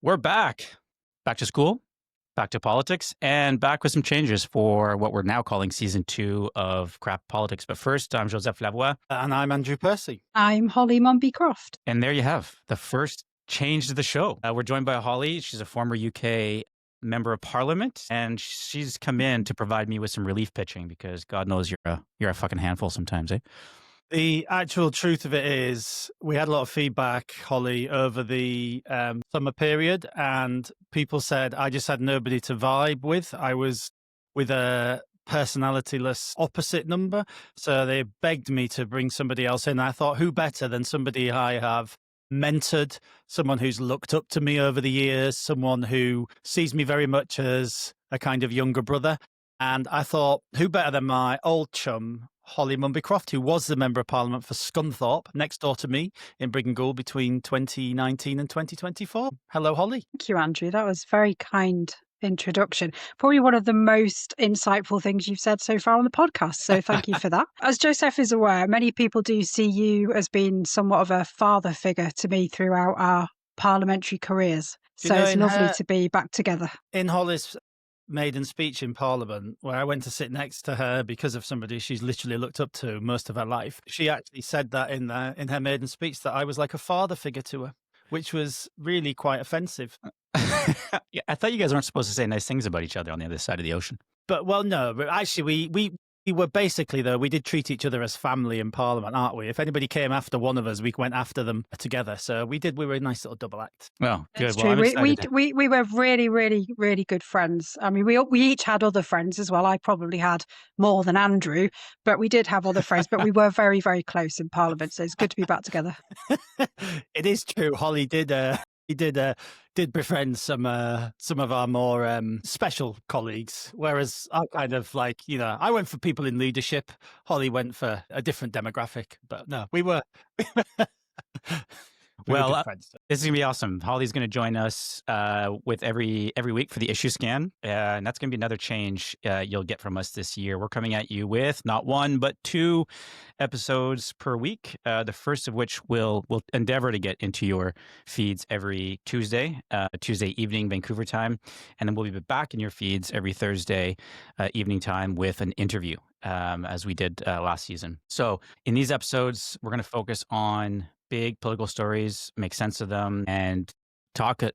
We're back. Back to school, back to politics, and back with some changes for what we're now calling season 2 of Craft Politics. But first, I'm Joseph Lavoie. And I'm Andrew Percy. I'm Holly Mumby-Croft. And there you have the first change to the show. We're joined by Holly. She's a former UK member of parliament, and she's come in to provide me with some relief pitching because God knows you're a fucking handful sometimes, eh? The actual truth of it is we had a lot of feedback, Holly, over the summer period, and people said I just had nobody to vibe with. I was with a personalityless opposite number, so they begged me to bring somebody else in. I thought, who better than somebody I have mentored, someone who's looked up to me over the years, someone who sees me very much as a kind of younger brother. And I thought, who better than my old chum, Holly Mumby-Croft, who was the Member of Parliament for Scunthorpe, next door to me in Briggangould between 2019 and 2024. Hello, Holly. Thank you, Andrew. That was a very kind introduction. Probably one of the most insightful things you've said so far on the podcast. So thank you for that. As Joseph is aware, many people do see you as being somewhat of a father figure to me throughout our parliamentary careers. So it's lovely to be back together. In Holly's maiden speech in Parliament, where I went to sit next to her because of somebody she's literally looked up to most of her life, she actually said that in her maiden speech that I was like a father figure to her, which was really quite offensive. Yeah, I thought you guys weren't supposed to say nice things about each other on the other side of the ocean. But no, but actually we were basically, though, we did treat each other as family in Parliament, aren't we? If anybody came after one of us, we went after them together. So we were a nice little double act. Well, good. It's well, true. We were really, really, really good friends. I mean, we each had other friends as well. I probably had more than Andrew, but we did have other friends. But we were very, very close in Parliament. So it's good to be back together. It is true. Holly did befriend some of our more special colleagues, whereas I kind of I went for people in leadership. Holly went for a different demographic, but no, we were. Well, this is going to be awesome. Holly's going to join us with every week for the issue scan. And that's going to be another change you'll get from us this year. We're coming at you with not one, but 2 episodes per week. The first of which we'll endeavor to get into your feeds every Tuesday evening, Vancouver time. And then we'll be back in your feeds every Thursday evening time with an interview, as we did last season. So in these episodes, we're going to focus on big political stories, make sense of them, and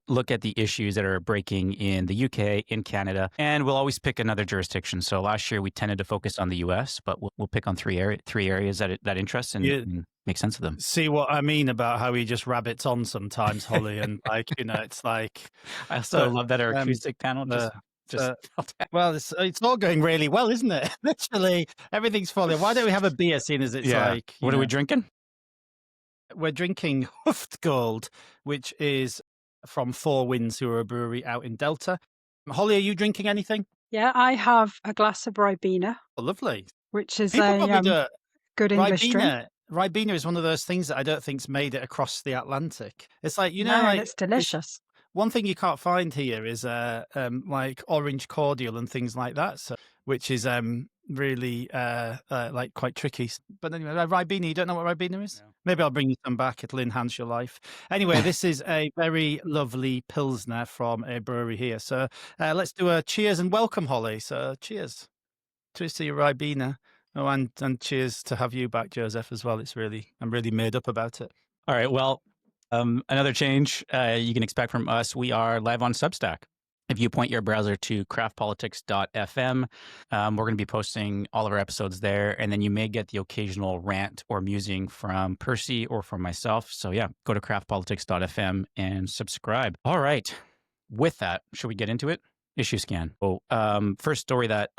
look at the issues that are breaking in the UK, in Canada, and we'll always pick another jurisdiction. So last year we tended to focus on the US, but we'll pick on three areas that interest and make sense of them. See what I mean about how he just rabbits on sometimes, Holly, and it's like I also love that our acoustic panel well, it's all going really well, isn't it? Literally everything's falling. Why don't we have a beer, seeing as it's what are we drinking? We're drinking Huft Gold, which is from Four Winds, who are a brewery out in Delta. Holly, are you drinking anything? Yeah, I have a glass of Ribena. Oh, lovely. Which is a good English drink. Ribena is one of those things that I don't think's made it across the Atlantic. It's like, it's delicious. One thing you can't find here is like orange cordial and things like that, which is really like quite tricky. But anyway, Ribena, you don't know what Ribena is? No. Maybe I'll bring you some back. It'll enhance your life. Anyway, this is a very lovely Pilsner from a brewery here. So let's do a cheers and welcome, Holly. So cheers. Cheers to your Ribena. Oh, and cheers to have you back, Joseph, as well. I'm really made up about it. All right, well, another change you can expect from us. We are live on Substack. If you point your browser to craftpolitics.fm, we're going to be posting all of our episodes there. And then you may get the occasional rant or musing from Percy or from myself. So yeah, go to craftpolitics.fm and subscribe. All right. With that, should we get into it? Issue scan. First story that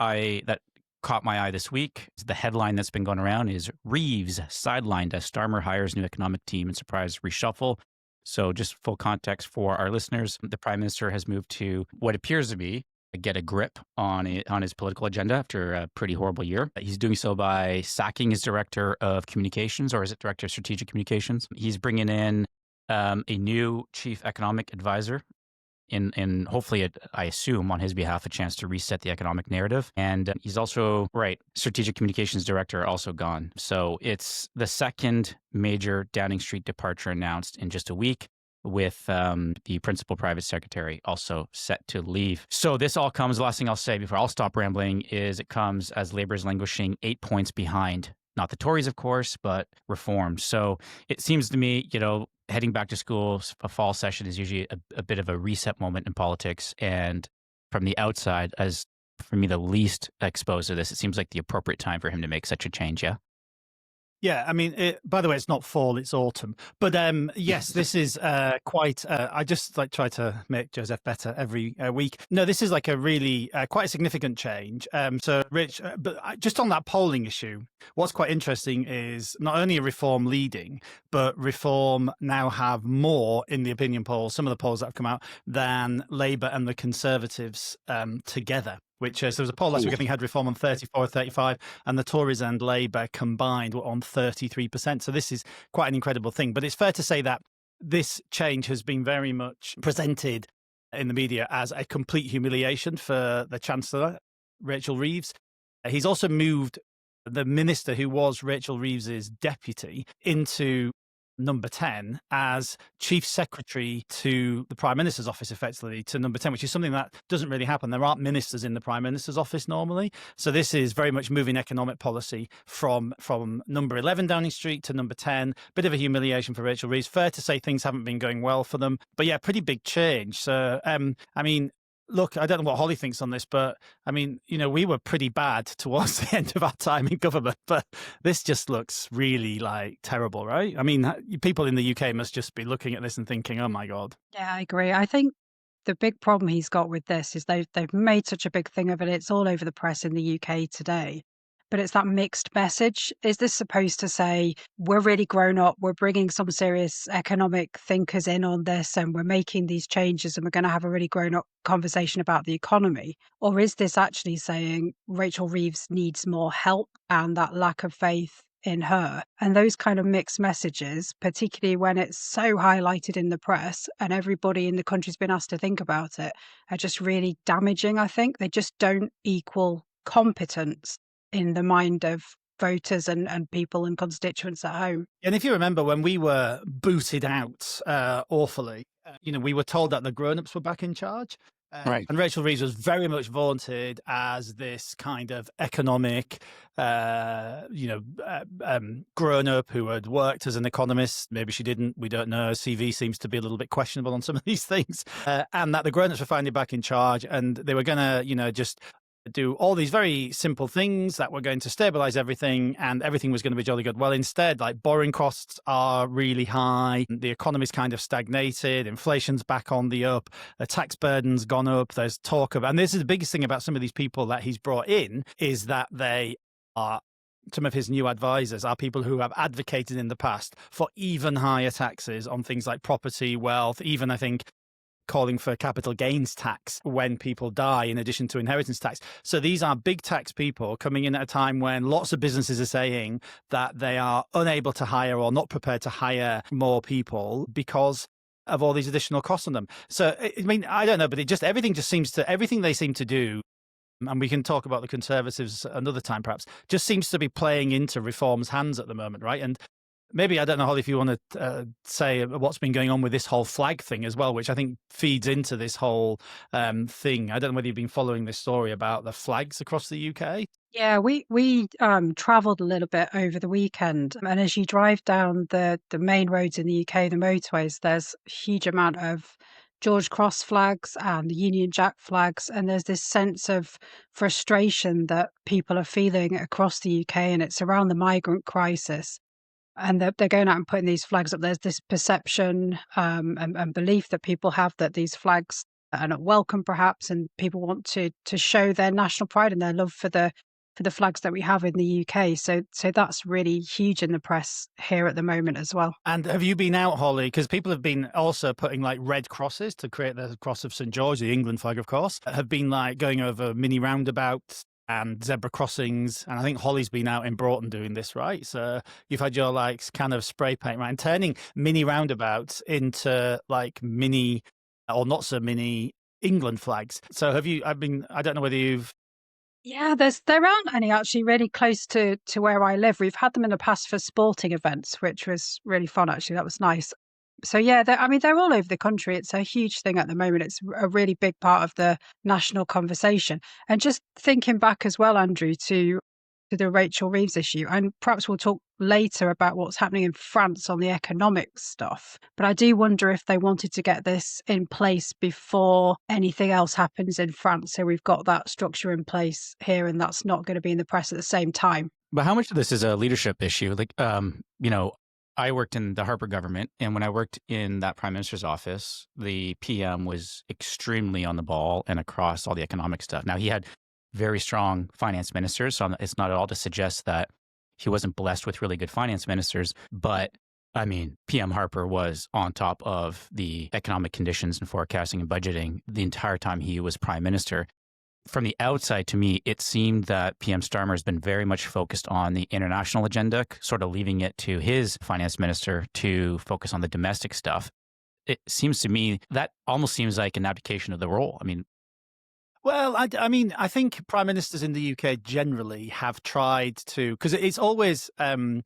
caught my eye this week, the headline that's been going around is Reeves sidelined as Starmer hires new economic team and surprise reshuffle. So just full context for our listeners, the Prime Minister has moved to what appears to be get a grip on his political agenda after a pretty horrible year. He's doing so by sacking his Director of Communications, or is it Director of Strategic Communications? He's bringing in a new Chief Economic Advisor, in hopefully, I assume, on his behalf, a chance to reset the economic narrative. And he's also, Strategic Communications Director also gone. So it's the second major Downing Street departure announced in just a week. with the principal private secretary also set to leave. So this all comes, the last thing I'll say before I'll stop rambling is it comes as Labour is languishing 8 points behind, not the Tories, of course, but Reform. So it seems to me, heading back to school, a fall session is usually a bit of a reset moment in politics. And from the outside, as for me, the least exposed to this, it seems like the appropriate time for him to make such a change, yeah? Yeah, I mean, by the way, it's not fall, it's autumn. But yes, this is quite, I just try to make Joseph better every week. No, this is like a really, quite a significant change. So Rich, just on that polling issue, what's quite interesting is not only are Reform leading, but Reform now have more in the opinion polls, some of the polls that have come out, than Labour and the Conservatives together. Which there was a poll last week, I think had Reform on 34 or 35, and the Tories and Labour combined were on 33%. So this is quite an incredible thing. But it's fair to say that this change has been very much presented in the media as a complete humiliation for the Chancellor, Rachel Reeves. He's also moved the minister who was Rachel Reeves's deputy into number 10 as chief secretary to the Prime Minister's office, effectively to number 10, which is something that doesn't really happen. There aren't ministers in the Prime Minister's office normally. So this is very much moving economic policy from number 11 Downing Street to number 10. Bit of a humiliation for Rachel Reeves. Fair to say things haven't been going well for them. But yeah, pretty big change. So, I mean, look, I don't know what Holly thinks on this, but I mean, we were pretty bad towards the end of our time in government, but this just looks really terrible, right? I mean, people in the UK must just be looking at this and thinking, oh my God. Yeah, I agree. I think the big problem he's got with this is they've made such a big thing of it. It's all over the press in the UK today. But it's that mixed message. Is this supposed to say, we're really grown up, we're bringing some serious economic thinkers in on this, and we're making these changes, and we're going to have a really grown up conversation about the economy? Or is this actually saying Rachel Reeves needs more help and that lack of faith in her? And those kind of mixed messages, particularly when it's so highlighted in the press and everybody in the country's been asked to think about it, are just really damaging, I think. They just don't equal competence in the mind of voters and people and constituents at home. And if you remember when we were booted out awfully, we were told that the grown-ups were back in charge. Right. And Rachel Reeves was very much vaunted as this kind of economic, grown-up who had worked as an economist. Maybe she didn't. We don't know. CV seems to be a little bit questionable on some of these things. And that the grown-ups were finally back in charge, and they were going to, just do all these very simple things that were going to stabilize everything, and everything was going to be jolly good. Well, instead, borrowing costs are really high. The economy's kind of stagnated. Inflation's back on the up. The tax burden's gone up. There's talk of, and this is the biggest thing about some of these people that he's brought in, is that they are, some of his new advisors are people who have advocated in the past for even higher taxes on things like property, wealth, even I think calling for capital gains tax when people die in addition to inheritance tax. So these are big tax people coming in at a time when lots of businesses are saying that they are unable to hire or not prepared to hire more people because of all these additional costs on them. So, I mean, I don't know, but everything they seem to do, and we can talk about the Conservatives another time perhaps, just seems to be playing into Reform's hands at the moment, right? And maybe, I don't know, Holly, if you want to say what's been going on with this whole flag thing as well, which I think feeds into this whole thing. I don't know whether you've been following this story about the flags across the UK. Yeah, we travelled a little bit over the weekend, and as you drive down the main roads in the UK, the motorways, there's a huge amount of George Cross flags and the Union Jack flags, and there's this sense of frustration that people are feeling across the UK, and it's around the migrant crisis. And they're going out and putting these flags up. There's this perception and belief that people have that these flags are not welcome, perhaps, and people want to show their national pride and their love for the flags that we have in the UK. So that's really huge in the press here at the moment as well. And have you been out, Holly? Because people have been also putting red crosses to create the cross of St. George, the England flag, of course, have been going over mini roundabouts and zebra crossings. And I think Holly's been out in Broughton doing this, right? So you've had your kind of spray paint, right? And turning mini roundabouts into mini or not so mini England flags. So have you, I don't know whether you've... Yeah, there aren't any actually really close to where I live. We've had them in the past for sporting events, which was really fun, actually. That was nice. So yeah, they're all over the country. It's a huge thing at the moment. It's a really big part of the national conversation. And just thinking back as well, Andrew, to the Rachel Reeves issue, and perhaps we'll talk later about what's happening in France on the economic stuff. But I do wonder if they wanted to get this in place before anything else happens in France. So we've got that structure in place here, and that's not going to be in the press at the same time. But how much of this is a leadership issue? Like, I worked in the Harper government, and when I worked in that prime minister's office, the PM was extremely on the ball and across all the economic stuff. Now, he had very strong finance ministers, so it's not at all to suggest that he wasn't blessed with really good finance ministers. But I mean, PM Harper was on top of the economic conditions and forecasting and budgeting the entire time he was prime minister. From the outside, to me, it seemed that PM Starmer has been very much focused on the international agenda, sort of leaving it to his finance minister to focus on the domestic stuff. It seems to me that almost seems like an abdication of the role. I mean, well, I think prime ministers in the UK generally have tried to, because it's always the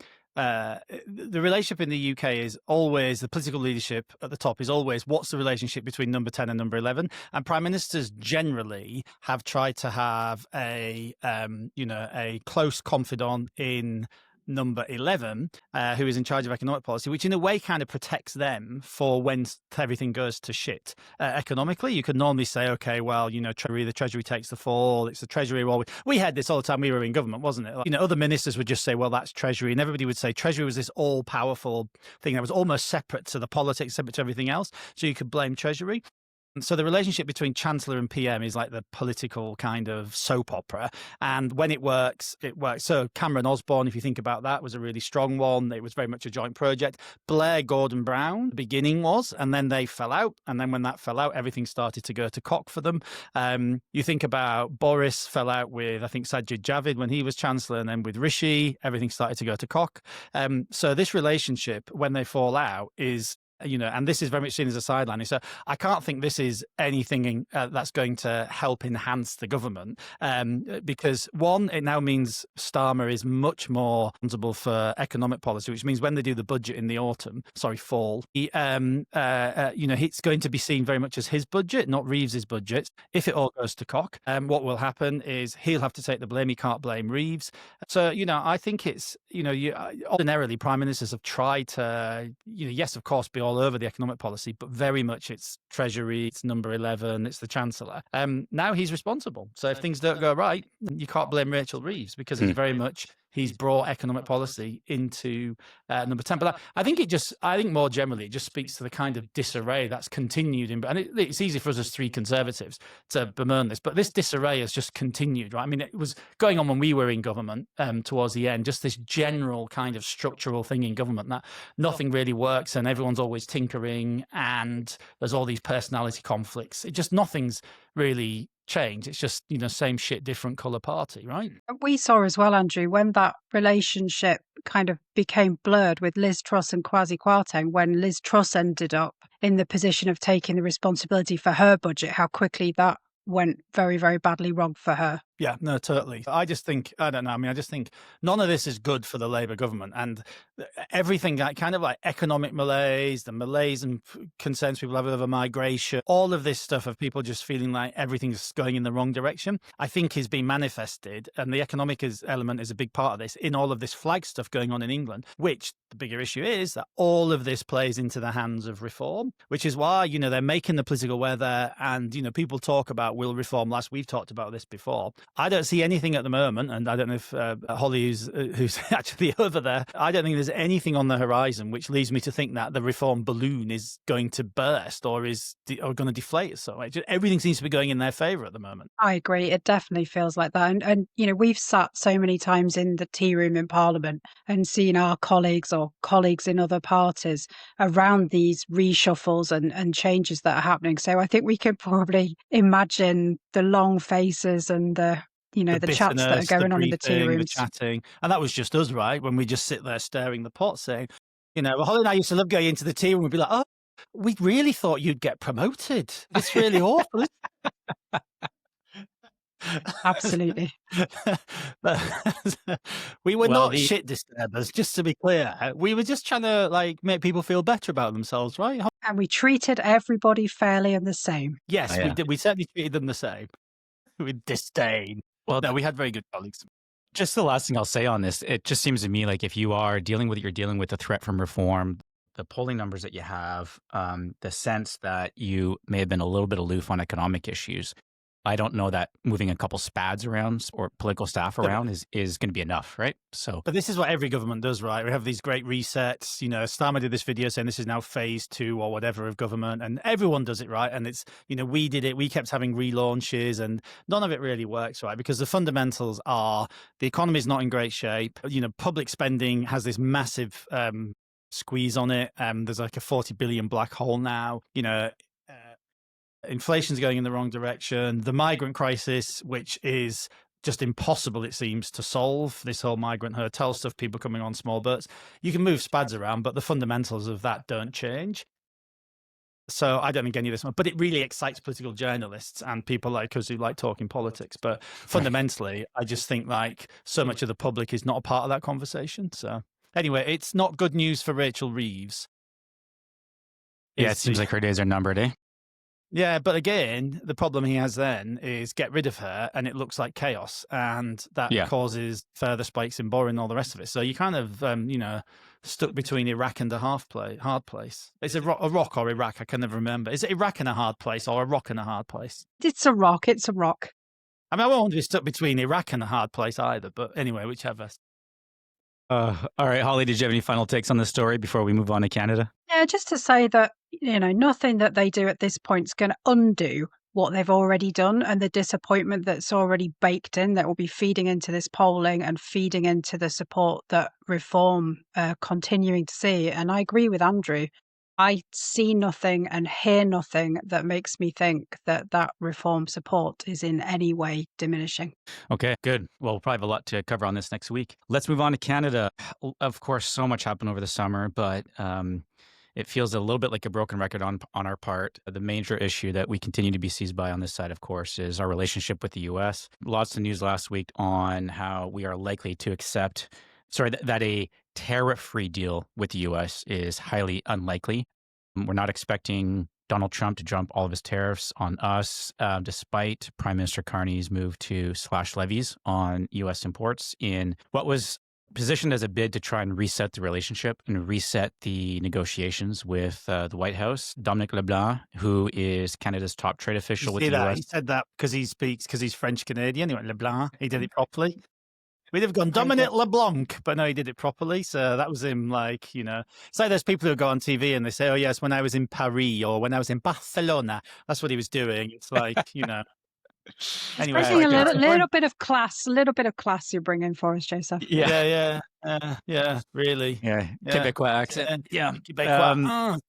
relationship in the UK is always the political leadership at the top is always what's the relationship between number 10 and number 11, and prime ministers generally have tried to have a close confidant in number 11, who is in charge of economic policy, which in a way kind of protects them for when everything goes to shit. Economically, you could normally say, okay, well, the Treasury takes the fall. It's the Treasury. Well, we had this all the time we were in government, wasn't it? Other ministers would just say, well, that's Treasury. And everybody would say Treasury was this all-powerful thing that was almost separate to the politics, separate to everything else. So you could blame Treasury. So the relationship between Chancellor and PM is like the political kind of soap opera. And when it works, it works. So Cameron Osborne, if you think about that, was a really strong one. It was very much a joint project. Blair, Gordon Brown, the beginning was, and then they fell out. And then when that fell out, everything started to go to cock for them. You think about Boris fell out with, I think, Sajid Javid when he was Chancellor, and then with Rishi, everything started to go to cock. So this relationship, when they fall out, is and this is very much seen as a sideline. So I can't think this is anything that's going to help enhance the government, because one, it now means Starmer is much more responsible for economic policy, which means when they do the budget in the fall, it's going to be seen very much as his budget, not Reeves's budget. If it all goes to cock, what will happen is he'll have to take the blame. He can't blame Reeves. So, I think it's, ordinarily prime ministers have tried to, yes, of course, be all over the economic policy, but very much it's Treasury, it's number 11, it's the Chancellor. Now he's responsible. So if things don't go right, you can't blame Rachel Reeves, because it's very much he's brought economic policy into number 10. But I think more generally, it just speaks to the kind of disarray that's continued and it's easy for us as three Conservatives to bemoan this, but this disarray has just continued, right? I mean, it was going on when we were in government towards the end, just this general kind of structural thing in government that nothing really works and everyone's always tinkering and there's all these personality conflicts. Nothing's really change. It's just, same shit, different colour party, right? We saw as well, Andrew, when that relationship kind of became blurred with Liz Truss and Kwasi Kwarteng, when Liz Truss ended up in the position of taking the responsibility for her budget, how quickly that went very, very badly wrong for her. Yeah, no, totally. I just think none of this is good for the Labour government, and everything kind of like economic malaise, the malaise and concerns people have over migration, all of this stuff of people just feeling like everything's going in the wrong direction, I think is being manifested. And the economic element is a big part of this in all of this flag stuff going on in England, which the bigger issue is that all of this plays into the hands of reform, which is why, they're making the political weather and, people talk about will reform last. We've talked about this before. I don't see anything at the moment, and I don't know if Holly, who's actually over there, I don't think there's anything on the horizon which leads me to think that the reform balloon is going to burst or going to deflate. So everything seems to be going in their favour at the moment. I agree. It definitely feels like that. And we've sat so many times in the tea room in Parliament and seen our colleagues or colleagues in other parties around these reshuffles and changes that are happening. So I think we could probably imagine the long faces and the chats that are going on in the tea rooms. The chatting. And that was just us, right? When we just sit there staring the pot saying, Holly and I used to love going into the tea room and we'd be like, oh, we really thought you'd get promoted. It's really awful. Absolutely. We were Well, not shit disturbers, just to be clear. We were just trying to make people feel better about themselves, right? And we treated everybody fairly and the same. Yes, Oh, we yeah. did. We certainly treated them the same with disdain. Well, No, we had very good colleagues. just the last thing I'll say on this, it just seems to me like if you are dealing with, you're dealing with the threat from reform, the polling numbers that you have, the sense that you may have been a little bit aloof on economic issues. I don't know that moving a couple spads around or political staff around is going to be enough, right? So, But this is what every government does, right? We have these great resets. Starmer did this video saying this is now phase 2 or whatever of government, and everyone does it, right? And it's, we did it. We kept having relaunches, and none of it really works, right? Because the fundamentals are the economy is not in great shape. Public spending has this massive squeeze on it. There's like a 40 billion black hole now. Inflation's going in the wrong direction. The migrant crisis, which is just impossible, it seems, to solve. This whole migrant hotel stuff, people coming on small boats. You can move SPADs around, but the fundamentals of that don't change. So I don't think any of this, but it really excites political journalists and people like us who like talking politics. But fundamentally, I just think so much of the public is not a part of that conversation. So anyway, it's not good news for Rachel Reeves. yeah, it seems like her days are numbered, eh? Yeah, but again, the problem he has then is get rid of her and it looks like chaos, and that causes further spikes in borrowing and all the rest of it. So you kind of, stuck between Iraq and a hard place. It's a rock or Iraq, I can never remember. Is it Iraq and a hard place or a rock and a hard place? It's a rock. It's a rock. I mean, I won't want to be stuck between Iraq and a hard place either, but anyway, whichever. All right, Holly, did you have any final takes on this story before we move on to Canada? Yeah, just to say that, nothing that they do at this point is going to undo what they've already done, and the disappointment that's already baked in that will be feeding into this polling and feeding into the support that reform continuing to see. And I agree with Andrew. I see nothing and hear nothing that makes me think that reform support is in any way diminishing. Okay, good. Well, we'll probably have a lot to cover on this next week. Let's move on to Canada. Of course, so much happened over the summer, but it feels a little bit like a broken record on our part. The major issue that we continue to be seized by on this side, of course, is our relationship with the U.S. Lots of news last week on how we are likely to accept, that a tariff-free deal with the U.S. is highly unlikely. We're not expecting Donald Trump to jump all of his tariffs on us, despite Prime Minister Carney's move to slash levies on U.S. imports in what was positioned as a bid to try and reset the relationship and reset the negotiations with the White House. Dominic LeBlanc, who is Canada's top trade official with the U.S. He said that because he's French-Canadian. He went LeBlanc. He did it properly. We'd have gone Dominic LeBlanc, but no, he did it properly. So that was him, it's like those people who go on TV and they say, oh, yes, when I was in Paris or when I was in Barcelona. That's what he was doing. It's Anyway, bringing a little bit of class you're bringing for us, Joseph. Yeah, really. Yeah, Quebecois accent. Yeah, Quebecois.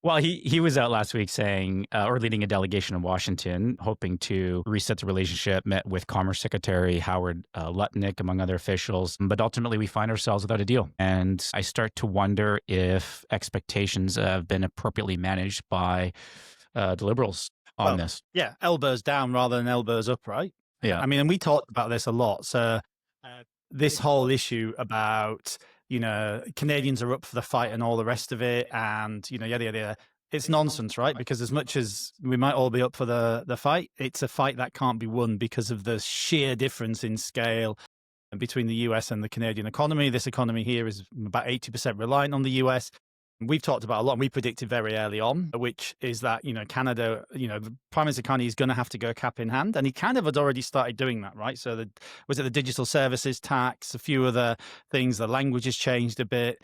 Well, he was out last week saying, or leading a delegation in Washington, hoping to reset the relationship, met with Commerce Secretary Howard Lutnick, among other officials. But ultimately, we find ourselves without a deal. And I start to wonder if expectations have been appropriately managed by the Liberals on this. Yeah, elbows down rather than elbows up, right? Yeah. I mean, and we talked about this a lot. So this whole issue about, Canadians are up for the fight and all the rest of it, and, yada, yada, yada. It's nonsense, right? Because as much as we might all be up for the fight, it's a fight that can't be won because of the sheer difference in scale between the US and the Canadian economy. This economy here is about 80% reliant on the US. We've talked about a lot, and we predicted very early on, which is that, Canada, the Prime Minister Carney is going to have to go cap in hand. And he kind of had already started doing that, right? So was it the digital services tax, a few other things, the language has changed a bit.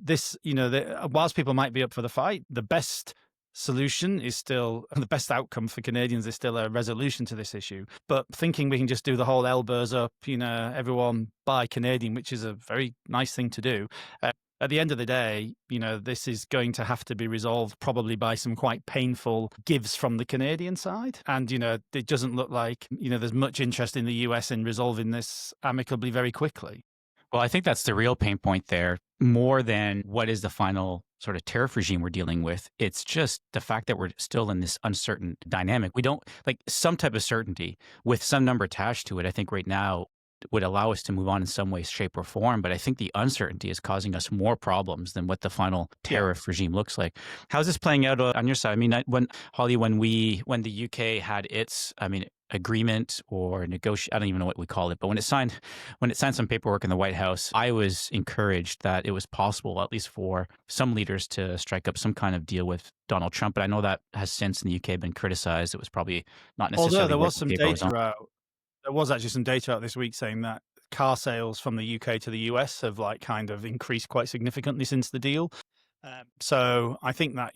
Whilst people might be up for the fight, the best solution is still, the best outcome for Canadians is still a resolution to this issue. But thinking we can just do the whole elbows up, everyone buy Canadian, which is a very nice thing to do. At the end of the day, this is going to have to be resolved probably by some quite painful gives from the Canadian side. And, it doesn't look like, there's much interest in the US in resolving this amicably very quickly. Well, I think that's the real pain point there. more than what is the final sort of tariff regime we're dealing with. It's just the fact that we're still in this uncertain dynamic. We don't like some type of certainty with some number attached to it. I think right now would allow us to move on in some way, shape, or form. But I think the uncertainty is causing us more problems than what the final tariff regime looks like. How's this playing out on your side? I mean, when the UK had its, agreement or negotiate, I don't even know what we call it, but when it signed some paperwork in the White House, I was encouraged that it was possible, at least for some leaders, to strike up some kind of deal with Donald Trump. But I know that has since in the UK been criticized. It was probably not necessarily. Although there what was some the paper was on. data out, there was actually some data out this week saying that car sales from the UK to the US have kind of increased quite significantly since the deal. So I think that,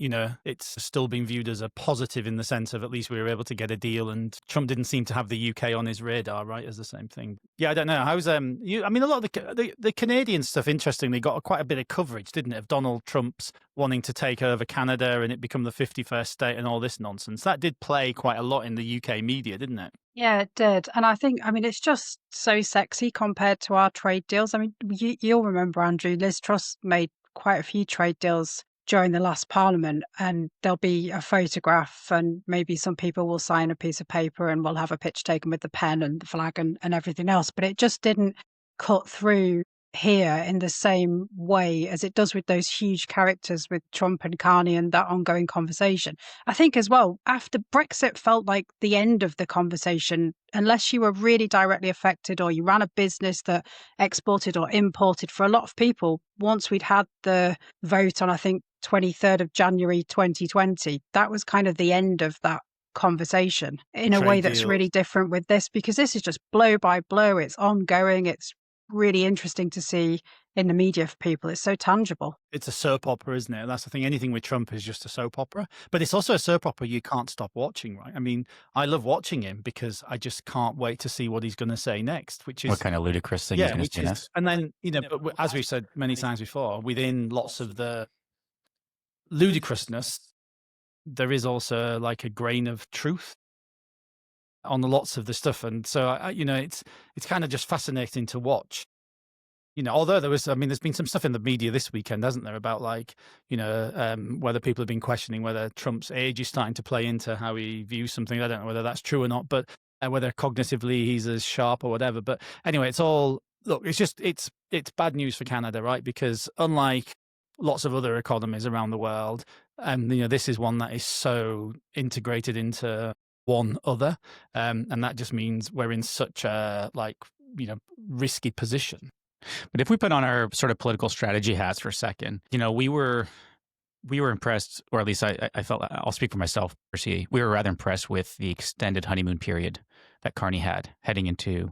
it's still been viewed as a positive in the sense of at least we were able to get a deal, and Trump didn't seem to have the UK on his radar, right, as the same thing. Yeah, I don't know. How's a lot of the Canadian stuff, interestingly, got quite a bit of coverage, didn't it, of Donald Trump's wanting to take over Canada and it become the 51st state and all this nonsense. That did play quite a lot in the UK media, didn't it? Yeah, it did. And I think, it's just so sexy compared to our trade deals. You'll remember, Andrew, Liz Truss made quite a few trade deals during the last parliament, and there'll be a photograph and maybe some people will sign a piece of paper and we'll have a picture taken with the pen and the flag and everything else. But it just didn't cut through here in the same way as it does with those huge characters with Trump and Carney and that ongoing conversation. I think as well, after Brexit felt like the end of the conversation, unless you were really directly affected or you ran a business that exported or imported. For a lot of people, once we'd had the vote on, I think, 23rd of January 2020, that was kind of the end of that conversation in a way that's really different with this, because this is just blow by blow. It's ongoing. It's really interesting to see in the media for people. It's so tangible. It's a soap opera, isn't it? That's the thing. Anything with Trump is just a soap opera. But it's also a soap opera you can't stop watching, right? I mean, I love watching him because I just can't wait to see what he's going to say next, which is... What kind of ludicrous thing he's going to say next. And then, but as we've said many times before, within lots of the ludicrousness, there is also like a grain of truth on lots of the stuff. And so, it's kind of just fascinating to watch. Although there's been some stuff in the media this weekend, hasn't there, about whether people have been questioning whether Trump's age is starting to play into how he views something. I don't know whether that's true or not, but whether cognitively he's as sharp or whatever. But anyway, it's bad news for Canada, right? Because unlike lots of other economies around the world, this is one that is so integrated into one other, and that just means we're in such a risky position. But if we put on our sort of political strategy hats for a second, we were impressed, or at least I felt, I'll speak for myself, Percy, we were rather impressed with the extended honeymoon period that Carney had heading into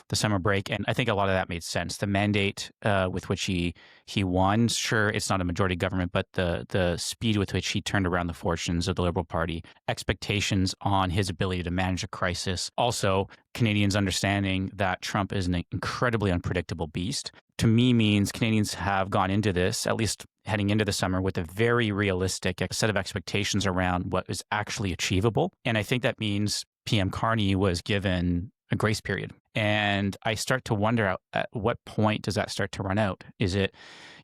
the summer break. And I think a lot of that made sense. The mandate with which he won, sure, it's not a majority government, but the speed with which he turned around the fortunes of the Liberal Party, expectations on his ability to manage a crisis. Also, Canadians understanding that Trump is an incredibly unpredictable beast, to me means Canadians have gone into this, at least heading into the summer, with a very realistic set of expectations around what is actually achievable. And I think that means PM Carney was given a grace period. And I start to wonder at what point does that start to run out? Is it,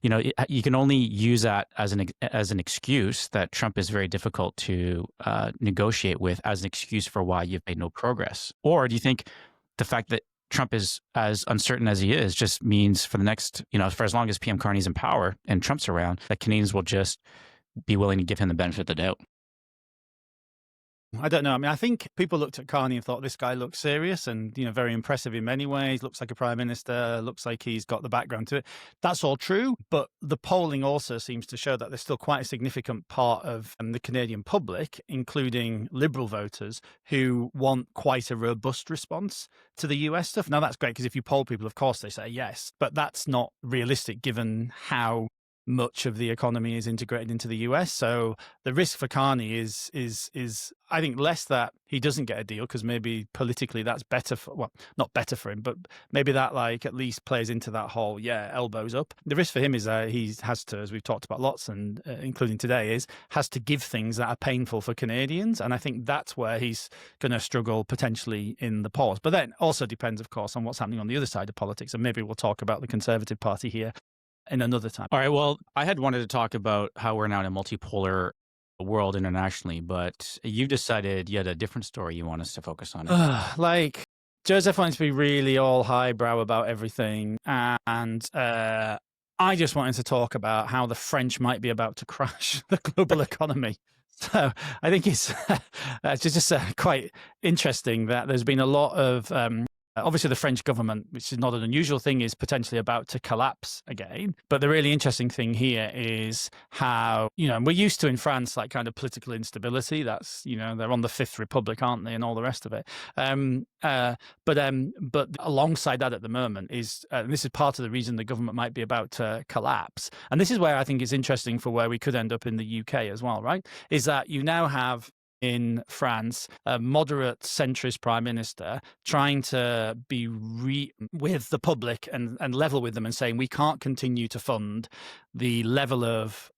you can only use that as an excuse that Trump is very difficult to negotiate with as an excuse for why you've made no progress? Or do you think the fact that Trump is as uncertain as he is just means for the next, for as long as PM Carney's in power and Trump's around, that Canadians will just be willing to give him the benefit of the doubt? I don't know. I think people looked at Carney and thought this guy looks serious and, very impressive in many ways. Looks like a prime minister, looks like he's got the background to it. That's all true. But the polling also seems to show that there's still quite a significant part of the Canadian public, including Liberal voters, who want quite a robust response to the US stuff. Now, that's great because if you poll people, of course, they say yes. But that's not realistic given how much of the economy is integrated into the US. So the risk for Carney is I think less that he doesn't get a deal, because maybe politically that's better for, well, not better for him, but maybe that at least plays into that whole, elbows up. The risk for him is that he has to, as we've talked about lots and including today, has to give things that are painful for Canadians. And I think that's where he's going to struggle potentially in the polls. But then also depends, of course, on what's happening on the other side of politics. And maybe we'll talk about the Conservative Party here in another time. All right. Well, I had wanted to talk about how we're now in a multipolar world internationally, but you decided you had a different story you want us to focus on. Like, Joseph wants to be really all highbrow about everything, and I just wanted to talk about how the French might be about to crash the global economy. So I think it's just quite interesting that there's been a lot of obviously the French government, which is not an unusual thing, is potentially about to collapse again. But the really interesting thing here is how, we're used to in France, like kind of political instability. That's, they're on the Fifth Republic, aren't they? And all the rest of it. But alongside that at the moment is, and this is part of the reason the government might be about to collapse. And this is where I think it's interesting for where we could end up in the UK as well, right? Is that you now have in France, a moderate centrist prime minister trying to be with the public and level with them and saying we can't continue to fund the level of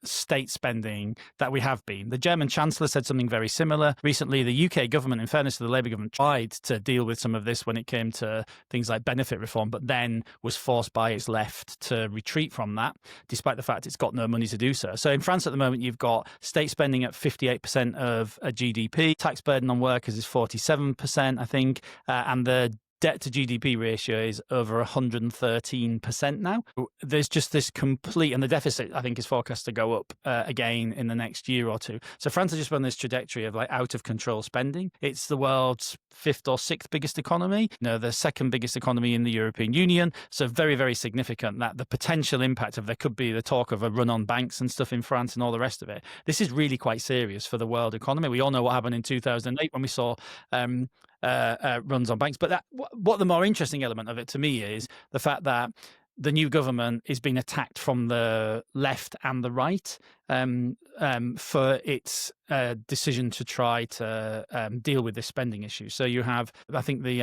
state spending that we have been. The German chancellor said something very similar. Recently, the UK government, in fairness to the Labour government, tried to deal with some of this when it came to things like benefit reform, but then was forced by its left to retreat from that, despite the fact it's got no money to do so. So in France at the moment, you've got state spending at 58% of GDP. Tax burden on workers is 47%, I think, and the debt to GDP ratio is over 113% now. There's just this complete, and the deficit, I think, is forecast to go up again in the next year or two. So France has just run this trajectory of like out of control spending. It's the world's fifth or sixth biggest economy, the second biggest economy in the European Union. So very, very significant that the potential impact of there could be the talk of a run on banks and stuff in France and all the rest of it. This is really quite serious for the world economy. We all know what happened in 2008 when we saw runs on banks. But what the more interesting element of it to me is the fact that the new government is being attacked from the left and the right for its decision to try to deal with this spending issue. So you have, I think, the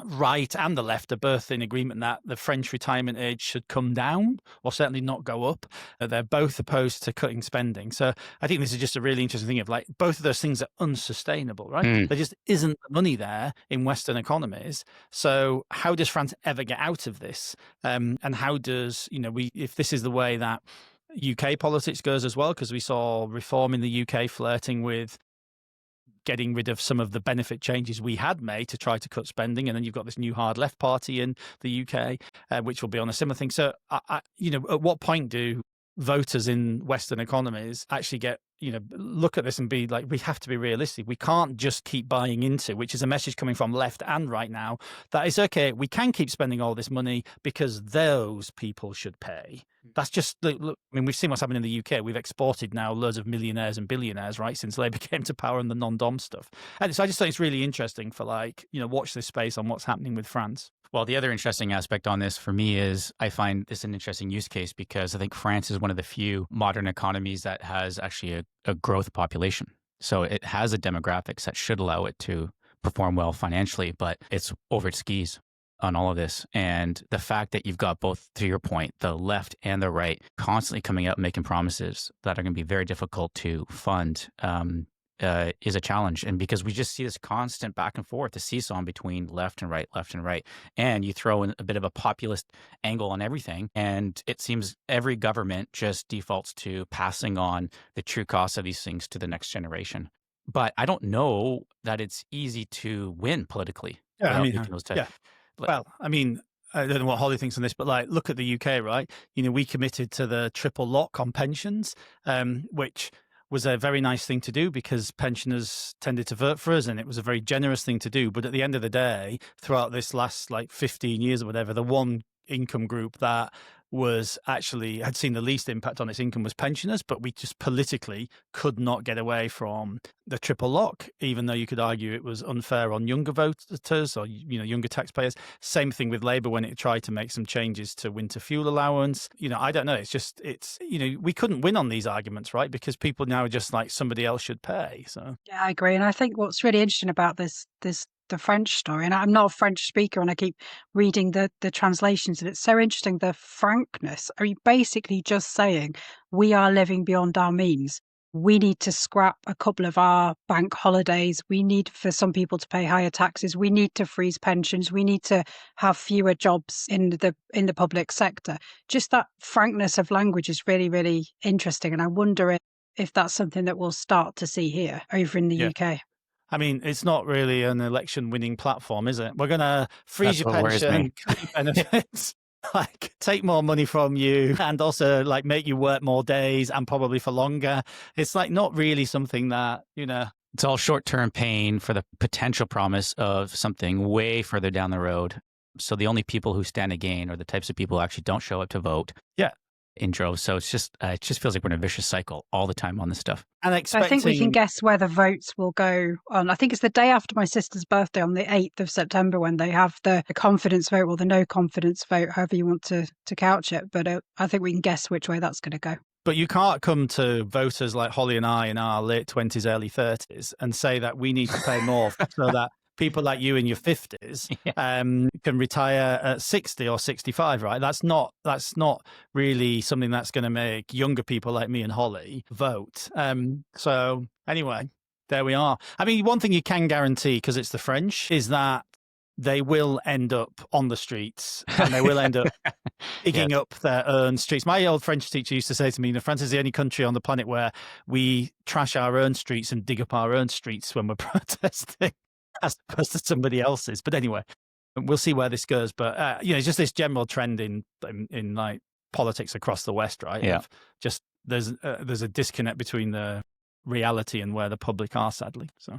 right and the left are both in agreement that the French retirement age should come down or certainly not go up. They're both opposed to cutting spending. So I think this is just a really interesting thing of like both of those things are unsustainable, right? There just isn't money there in Western economies. So how does France ever get out of this? And how does, if this is the way that UK politics goes as well, because we saw reform in the UK flirting with getting rid of some of the benefit changes we had made to try to cut spending. And then you've got this new hard left party in the UK, which will be on a similar thing. So, at what point do voters in Western economies actually get, look at this and be like, we have to be realistic. We can't just keep buying into, which is a message coming from left and right now, that it's okay, we can keep spending all this money because those people should pay. That's just, look, I mean, we've seen what's happened in the UK. We've exported now loads of millionaires and billionaires, right, since Labour came to power and the non-dom stuff. And so I just think it's really interesting for watch this space on what's happening with France. Well, the other interesting aspect on this for me is I find this an interesting use case because I think France is one of the few modern economies that has actually a growth population. So it has a demographics that should allow it to perform well financially, but it's over its skis on all of this. And the fact that you've got both, to your point, the left and the right constantly coming out and making promises that are going to be very difficult to fund is a challenge. And because we just see this constant back and forth, the seesaw between left and right, and you throw in a bit of a populist angle on everything. And it seems every government just defaults to passing on the true cost of these things to the next generation. But I don't know that it's easy to win politically. Yeah, Well, I mean, I don't know what Holly thinks on this, but look at the UK, right? We committed to the triple lock on pensions, which was a very nice thing to do because pensioners tended to vote for us, and it was a very generous thing to do. But at the end of the day, throughout this last 15 years or whatever, the one income group that was actually had seen the least impact on its income was pensioners, but we just politically could not get away from the triple lock, even though you could argue it was unfair on younger voters or younger taxpayers. Same thing with Labour when it tried to make some changes to winter fuel allowance. I don't know. It's we couldn't win on these arguments, right? Because people now are just like somebody else should pay. So yeah, I agree. And I think what's really interesting about the French story, and I'm not a French speaker and I keep reading the translations, and it's so interesting, the frankness. Are you basically just saying we are living beyond our means? we need to scrap a couple of our bank holidays. We need for some people to pay higher taxes. We need to freeze pensions. We need to have fewer jobs in the public sector. Just that frankness of language is really, really interesting. And I wonder if that's something that we'll start to see here over in the UK. I mean, it's not really an election-winning platform, is it? We're going to freeze your pension, cut your benefits, like take more money from you, and also like make you work more days and probably for longer. It's like not really something that, it's all short-term pain for the potential promise of something way further down the road. So the only people who stand to gain are the types of people who actually don't show up to vote. Yeah. In droves. So it just feels like we're in a vicious cycle all the time on this stuff. And I think we can guess where the votes will go on. I think it's the day after my sister's birthday on the 8th of September when they have the confidence vote or the no confidence vote, however you want to couch it. But I think we can guess which way that's going to go. But you can't come to voters like Holly and I in our late 20s, early 30s and say that we need to pay more so that people like you in your 50s can retire at 60 or 65, right? That's not really something that's going to make younger people like me and Holly vote. So anyway, there we are. I mean, one thing you can guarantee, because it's the French, is that they will end up on the streets and they will end up digging up their own streets. My old French teacher used to say to me, France is the only country on the planet where we trash our own streets and dig up our own streets when we're protesting, as opposed to somebody else's. But anyway, we'll see where this goes. But it's just this general trend in like politics across the West, right? Yeah. Just there's a disconnect between the reality and where the public are, sadly. So.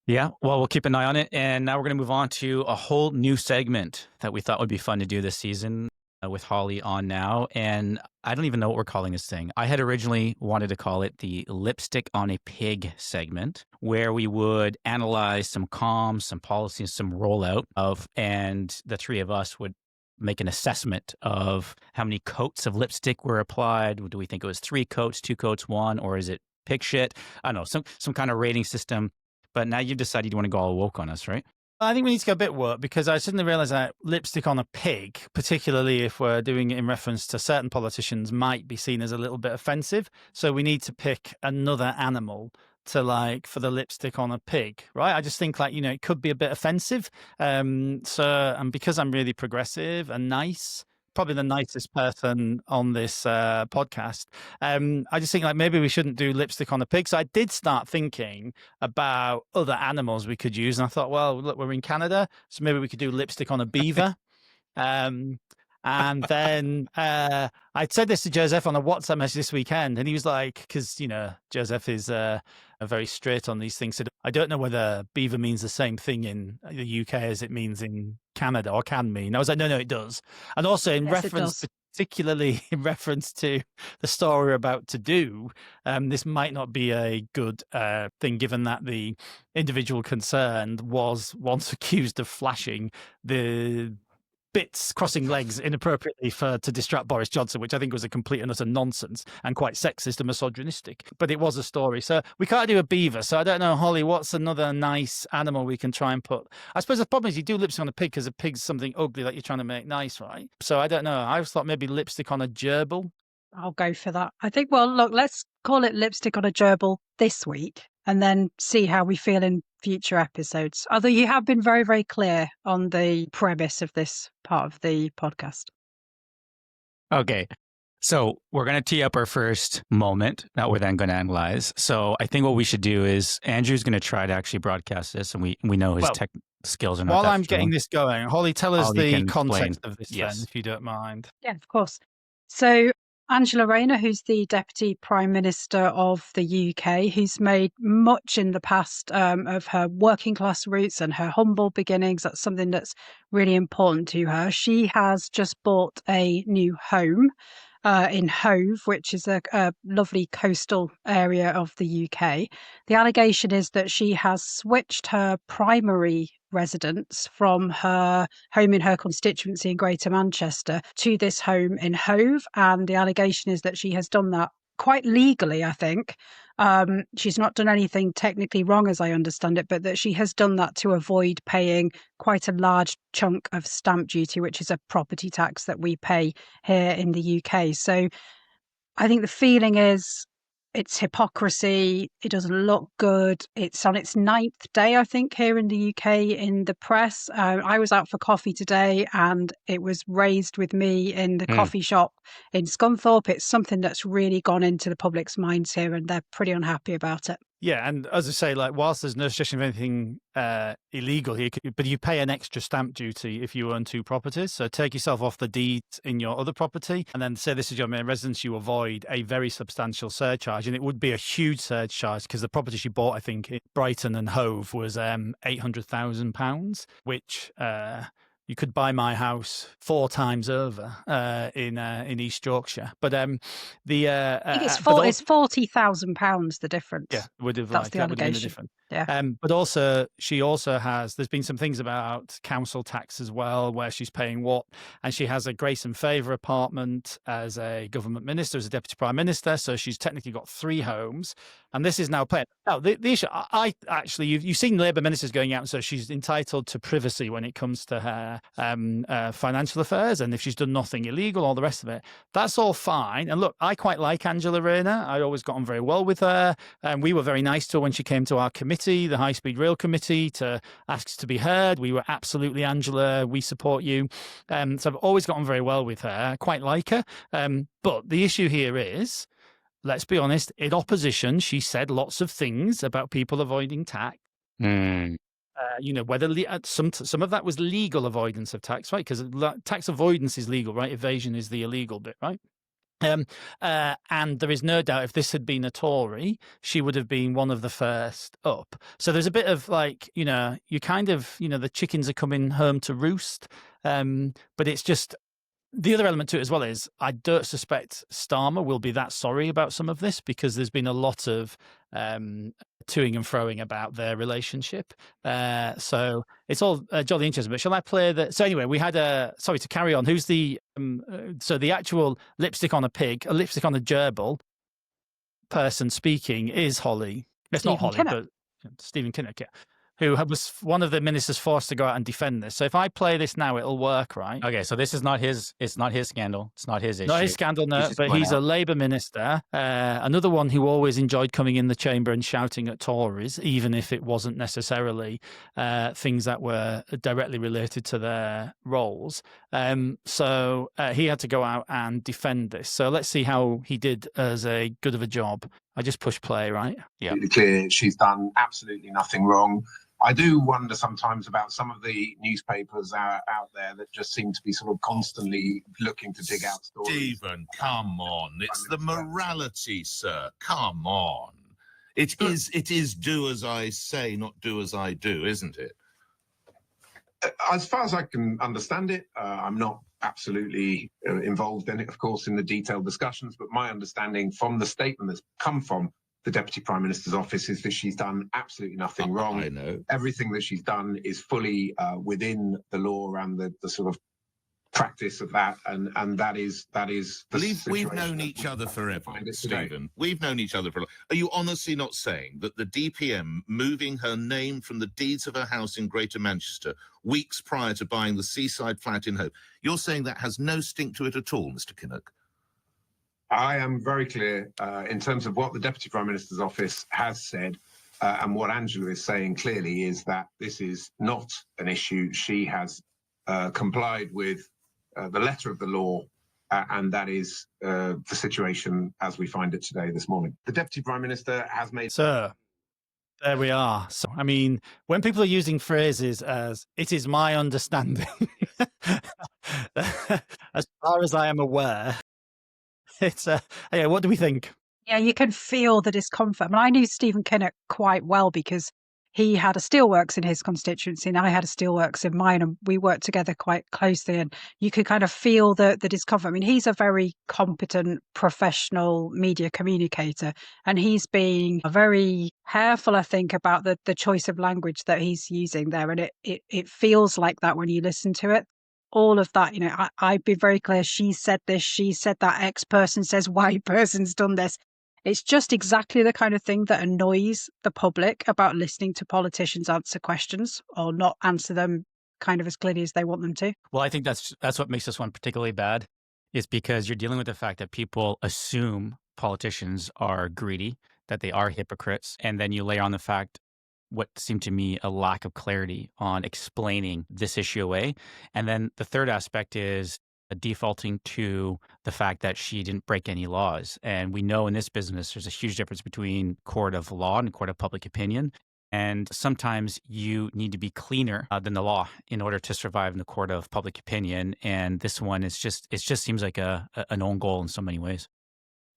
Yeah, well, we'll keep an eye on it. And now we're going to move on to a whole new segment that we thought would be fun to do this season with Holly on now. And I don't even know what we're calling this thing. I had originally wanted to call it the Lipstick on a Pig segment, where we would analyze some comms, some policies, some rollout of, and the three of us would make an assessment of how many coats of lipstick were applied. Do we think it was 3 coats, 2 coats, 1, or is it pig shit? I don't know, some kind of rating system. But now you've decided you want to go all woke on us, right? I think we need to go a bit woke because I suddenly realised that lipstick on a pig, particularly if we're doing it in reference to certain politicians, might be seen as a little bit offensive. So we need to pick another animal to for the lipstick on a pig, right? I just think it could be a bit offensive. And because I'm really progressive and nice, probably the nicest person on this podcast. I just think maybe we shouldn't do lipstick on a pig. So I did start thinking about other animals we could use. And I thought, well, look, we're in Canada, so maybe we could do lipstick on a beaver. And then I said this to Joseph on a WhatsApp message this weekend, and he was like, because, Joseph is very straight on these things. So I don't know whether beaver means the same thing in the UK as it means in Canada or can mean. I was like, no, it does. And also particularly in reference to the story we're about to do, this might not be a good thing, given that the individual concerned was once accused of flashing the bits crossing legs inappropriately to distract Boris Johnson, which I think was a complete and utter nonsense and quite sexist and misogynistic. But it was a story. So we can't do a beaver. So I don't know, Holly, what's another nice animal we can try and put? I suppose the problem is you do lipstick on a pig because a pig's something ugly that you're trying to make nice, right? So I don't know. I was thought maybe lipstick on a gerbil. I'll go for that. I think, well, look, let's call it lipstick on a gerbil this week and then see how we feel in future episodes. Although you have been very, very clear on the premise of this part of the podcast. Okay. So we're going to tee up our first moment that we're then going to analyze. So I think what we should do is Andrew's going to try to actually broadcast this, and we know his tech skills are not While that I'm getting this going, Holly, tell us the context of this yes. then, if you don't mind. Yeah, of course. So Angela Rayner, who's the Deputy Prime Minister of the UK, who's made much in the past of her working class roots and her humble beginnings. That's something that's really important to her. She has just bought a new home in Hove, which is a lovely coastal area of the UK. The allegation is that she has switched her primary residence from her home in her constituency in Greater Manchester to this home in Hove. And the allegation is that she has done that quite legally, I think. She's not done anything technically wrong, as I understand it, but that she has done that to avoid paying quite a large chunk of stamp duty, which is a property tax that we pay here in the UK. So I think the feeling is It's hypocrisy. It doesn't look good. It's on its 9th day, I think, here in the UK in the press. I was out for coffee today and it was raised with me in the coffee shop in Scunthorpe. It's something that's really gone into the public's minds here and they're pretty unhappy about it. Yeah, and as I say, like whilst there's no suggestion of anything illegal here, but you pay an extra stamp duty if you own two properties. So take yourself off the deeds in your other property, and then say this is your main residence. You avoid a very substantial surcharge, and it would be a huge surcharge because the property she bought, I think, in Brighton and Hove was £800,000, which. You could buy my house 4 times over in East Yorkshire, but I think it's £40,000 the difference. Yeah, would have that's the that would have been the allegation. difference. Yeah. But also she also has. There's been some things about council tax as well, where she's paying what, and she has a grace and favour apartment as a government minister, as a deputy prime minister. So she's technically got 3 homes, and this is now playing. Now the issue, I actually, you've seen Labour ministers going out and so she's entitled to privacy when it comes to her financial affairs, and if she's done nothing illegal, all the rest of it, that's all fine. And look, I quite like Angela Rayner. I always got on very well with her, and we were very nice to her when she came to our committee, the High Speed Rail Committee, to ask to be heard. We were absolutely, Angela, we support you. So I've always gotten very well with her. I quite like her. But the issue here is, let's be honest, in opposition, she said lots of things about people avoiding tax. Whether some of that was legal avoidance of tax, right? Because tax avoidance is legal, right? Evasion is the illegal bit, right? And there is no doubt if this had been a Tory, she would have been one of the first up. So there's a bit of like, you kind of, the chickens are coming home to roost. But it's just, the other element to it as well is I don't suspect Starmer will be that sorry about some of this because there's been a lot of toing and froing about their relationship. So it's all jolly interesting. But shall I play the... So anyway, we had sorry, to carry on. Who's the... so the actual lipstick on a pig, a lipstick on a gerbil person speaking is Holly. It's not Holly, but Stephen Kinnock, yeah, who was one of the ministers forced to go out and defend this. So if I play this now, it'll work, right? Okay, so this is not his. It's not his scandal. It's not his issue. Not his scandal, no. But he's a Labour minister. Another one who always enjoyed coming in the chamber and shouting at Tories, even if it wasn't necessarily things that were directly related to their roles. So he had to go out and defend this. So let's see how he did as a good of a job. I just push play, right? Yeah. Clear she's done absolutely nothing wrong. I do wonder sometimes about some of the newspapers out there that just seem to be sort of constantly looking to dig out stories. Stephen, come on. It's the morality, sir. Come on. It is do as I say, not do as I do, isn't it? As far as I can understand it, I'm not absolutely involved in it, of course, in the detailed discussions, but my understanding from the statement that's come from the Deputy Prime Minister's office is that she's done absolutely nothing wrong. I know. Everything that she's done is fully within the law and the sort of practice of that, and that is the We've known each other forever, Stephen. We've known each other for a long. Are you honestly not saying that the DPM moving her name from the deeds of her house in Greater Manchester weeks prior to buying the seaside flat in Hope, you're saying that has no stink to it at all, Mr. Kinnock? I am very clear in terms of what the Deputy Prime Minister's office has said, and what Angela is saying clearly is that this is not an issue. She has complied with the letter of the law, and that is the situation as we find it today, this morning. The Deputy Prime Minister has made... So, there we are. So, I mean, when people are using phrases as, it is my understanding, as far as I am aware, it's, yeah, what do we think? Yeah, you can feel the discomfort. I mean, I knew Stephen Kinnock quite well because he had a steelworks in his constituency and I had a steelworks in mine, and we worked together quite closely, and you could kind of feel the discomfort. I mean, he's a very competent professional media communicator, and he's being very careful, I think, about the choice of language that he's using there, and it feels like that when you listen to it. All of that, I'd be very clear. She said this, she said that, X person says Y person's done this. It's just exactly the kind of thing that annoys the public about listening to politicians answer questions or not answer them kind of as clearly as they want them to. Well, I think that's what makes this one particularly bad, is because you're dealing with the fact that people assume politicians are greedy, that they are hypocrites. And then you layer on the fact, what seemed to me a lack of clarity on explaining this issue away. And then the third aspect is defaulting to the fact that she didn't break any laws. And we know in this business, there's a huge difference between court of law and court of public opinion. And sometimes you need to be cleaner than the law in order to survive in the court of public opinion. And this one is just, it just seems like an own goal in so many ways.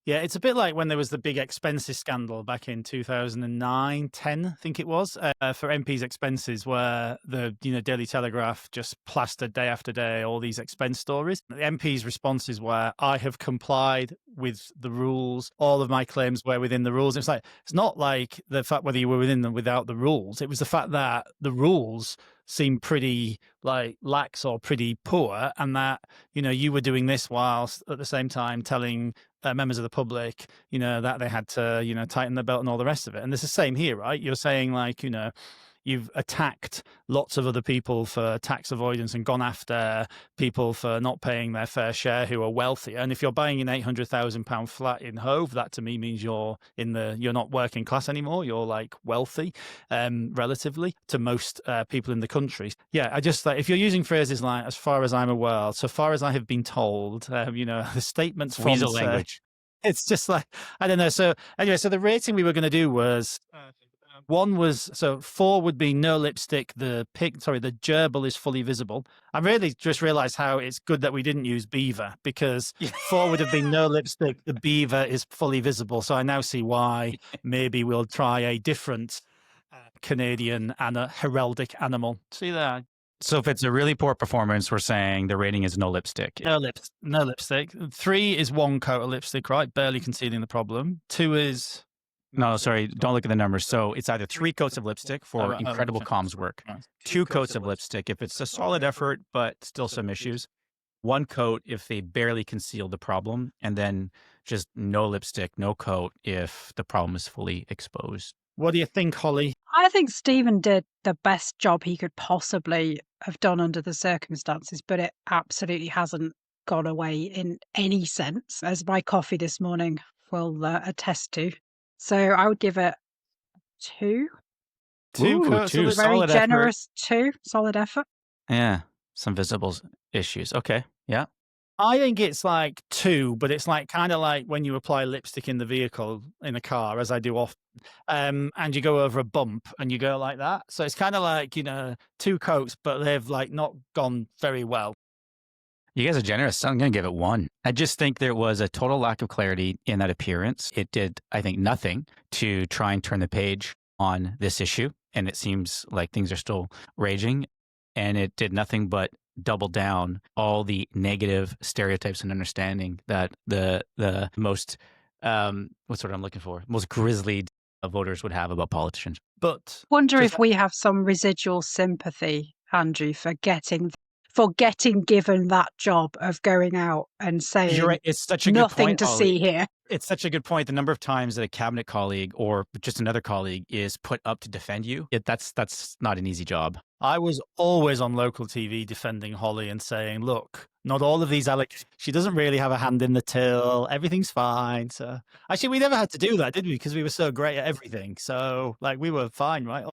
Yeah, it's a bit like when there was the big expenses scandal back in 2009, 10, I think it was, for MPs' expenses, where the Daily Telegraph just plastered day after day all these expense stories. The MPs' responses were, I have complied with the rules. All of my claims were within the rules. It's not like the fact whether you were within them without the rules. It was the fact that the rules seemed pretty lax or pretty poor, and that you were doing this whilst at the same time telling members of the public that they had to tighten their belt and all the rest of it. And it's the same here, right? You're saying you've attacked lots of other people for tax avoidance and gone after people for not paying their fair share who are wealthier. And if you're buying an £800,000 flat in Hove, that to me means you're not working class anymore. You're wealthy, relatively to most people in the country. Yeah, I just if you're using phrases like, as far as I'm aware, so far as I have been told, the statements from Weasel language. It's just I don't know. So anyway, so the rating we were going to do was 4 would be no lipstick. The gerbil is fully visible. I really just realized how it's good that we didn't use beaver, because 4 would have been no lipstick. The beaver is fully visible. So I now see why maybe we'll try a different Canadian and a heraldic animal. See that? So if it's a really poor performance, we're saying the rating is no lipstick. No lipstick. 3 is 1 coat of lipstick, right? Barely concealing the problem. 2 is... No, sorry, don't look at the numbers. So it's either 3 coats of lipstick for incredible comms work, 2 coats of lipstick if it's a solid effort, but still some issues, 1 coat if they barely conceal the problem, and then just no lipstick, no coat if the problem is fully exposed. What do you think, Holly? I think Stephen did the best job he could possibly have done under the circumstances, but it absolutely hasn't gone away in any sense, as my coffee this morning will attest to. So I would give it 2. 2 coats. Two. Very Solid generous effort. 2. Solid effort. Yeah, some visible issues. Okay, yeah. I think it's 2, but it's kind of like when you apply lipstick in the vehicle in a car, as I do often, and you go over a bump and you go like that. So it's kind of 2 coats, but they've not gone very well. You guys are generous. So I'm going to give it 1. I just think there was a total lack of clarity in that appearance. It did, I think, nothing to try and turn the page on this issue. And it seems like things are still raging. And it did nothing but double down all the negative stereotypes and understanding that the most, what's what I'm looking for, most grisly voters would have about politicians. But wonder if we have some residual sympathy, Andrew, for getting given that job of going out and saying, you're right. It's such a nothing good point, to Holly. see here. It's such a good point. The number of times that a cabinet colleague or just another colleague is put up to defend you, that's not an easy job. I was always on local TV defending Holly and saying, look, not all of these she doesn't really have a hand in the till. Everything's fine. So actually, we never had to do that, did we? Because we were so great at everything. So we were fine, right?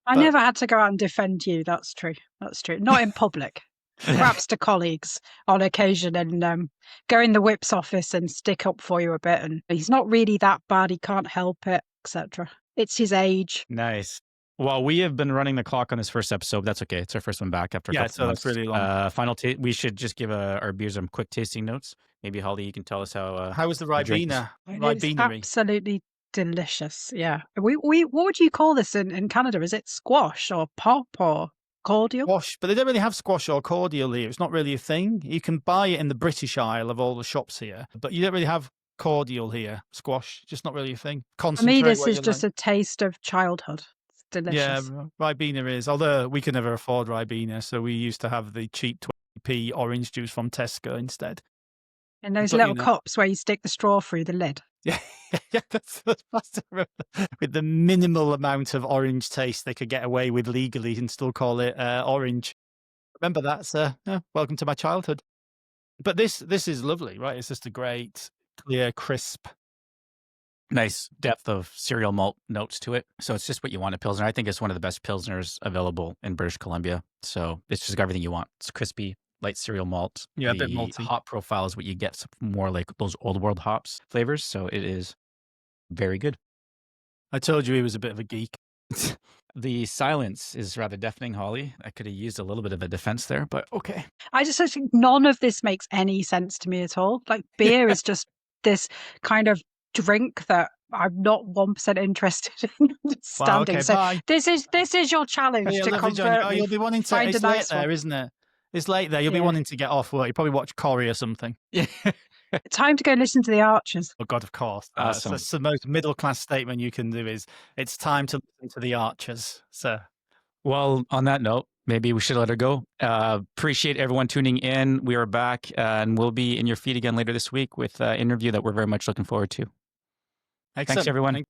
I never had to go out and defend you. That's true. That's true. Not in public. Perhaps to colleagues on occasion, and go in the whip's office and stick up for you a bit. And he's not really that bad. He can't help it, etc. It's his age. Nice. Well, we have been running the clock on this first episode. That's okay. It's our first one back after a couple so months. that's really long. We should just give our beers some quick tasting notes. Maybe Holly, you can tell us how was the Ribena? It's absolutely delicious. Yeah. What would you call this in Canada? Is it squash or pop or cordial? Squash, but they don't really have squash or cordial here. It's not really a thing. You can buy it in the British aisle of all the shops here, but you don't really have cordial here. Squash, just not really a thing. For me, this is just a taste of childhood. It's delicious. Yeah, Ribena is. Although we could never afford Ribena, so we used to have the cheap 20p orange juice from Tesco instead. In those little cups where you stick the straw through the lid. Yeah, that's with the minimal amount of orange taste they could get away with legally and still call it orange. Remember that, sir? Yeah, welcome to my childhood. But this is lovely, right? It's just a great, clear, crisp Nice depth of cereal malt notes to it. So it's just what you want a Pilsner. I think it's one of the best Pilsners available in British Columbia. So it's just everything you want. It's crispy, light cereal malt. Yeah, a bit The malty. hop profile is what you get, more like those old world hops flavors. So it is very good. I told you he was a bit of a geek. The silence is rather deafening, Holly. I could have used a little bit of a defense there, but okay. I just think none of this makes any sense to me at all. Like, beer is just this kind of drink that I'm not 1% interested in understanding. Wow, okay, so bye. This is your challenge Hey, to lovely, John. convert Oh, me. you'll be wanting to. Find It's a late nice there, one. isn't it? It's late there. You'll be Yeah. wanting to get off work. You probably watch Corrie or something. Yeah. Time to go listen to the Archers. Oh God, of course. Awesome. That's the most middle class statement you can do. Is it's time to listen to the Archers. So, Well, on that note, maybe we should let her go. Appreciate everyone tuning in. We are back, and we'll be in your feed again later this week with an interview that we're very much looking forward to. excellent. Thanks, everyone.